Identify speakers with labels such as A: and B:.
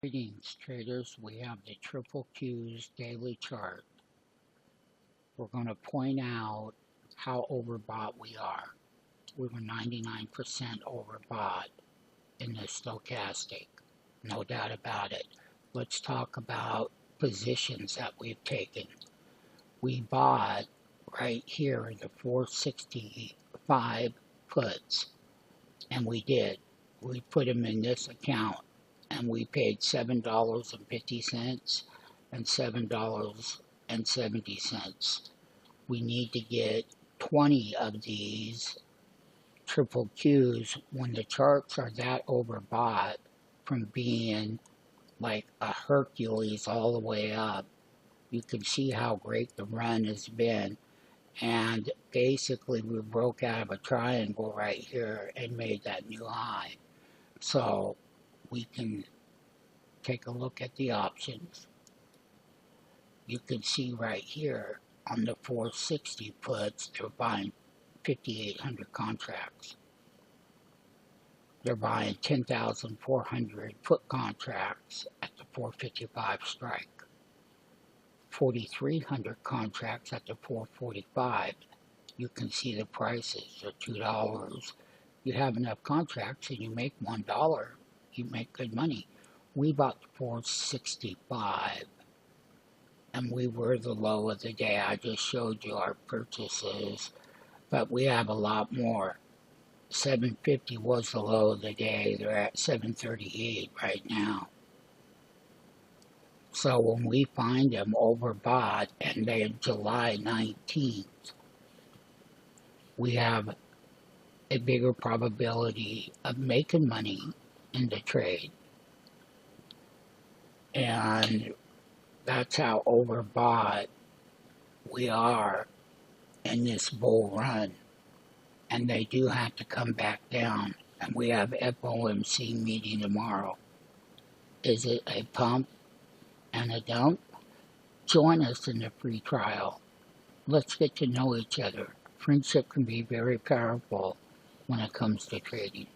A: Greetings traders, we have the Triple Q's daily chart. We're going to point out how overbought we are. We were 99% overbought in the stochastic, no doubt about it. Let's talk about positions that we've taken. We bought right here in the 465 puts, and we did. We put them in this account. And we paid $7.50 and $7.70. We need to get 20 of these triple Qs when the charts are that overbought from being like a Hercules all the way up. You can see how great the run has been. And basically we broke out of a triangle right here and made that new high. So we can take a look at the options. You can see right here on the 460 puts, they're buying 5,800 contracts. They're buying 10,400 put contracts at the 455 strike. 4,300 contracts at the 445. You can see the prices are $2. You have enough contracts and you make $1. You make good money. We bought 465 and we were the low of the day. I just showed you our purchases, but we have a lot more. 750 was the low of the day. They're at 738 right now. So when we find them overbought and then July 19th, we have a bigger probability of making money in the trade. And that's how overbought we are in this bull run. And they do have to come back down. And we have FOMC meeting tomorrow. Is it a pump and a dump? Join us in the free trial. Let's get to know each other. Friendship can be very powerful when it comes to trading.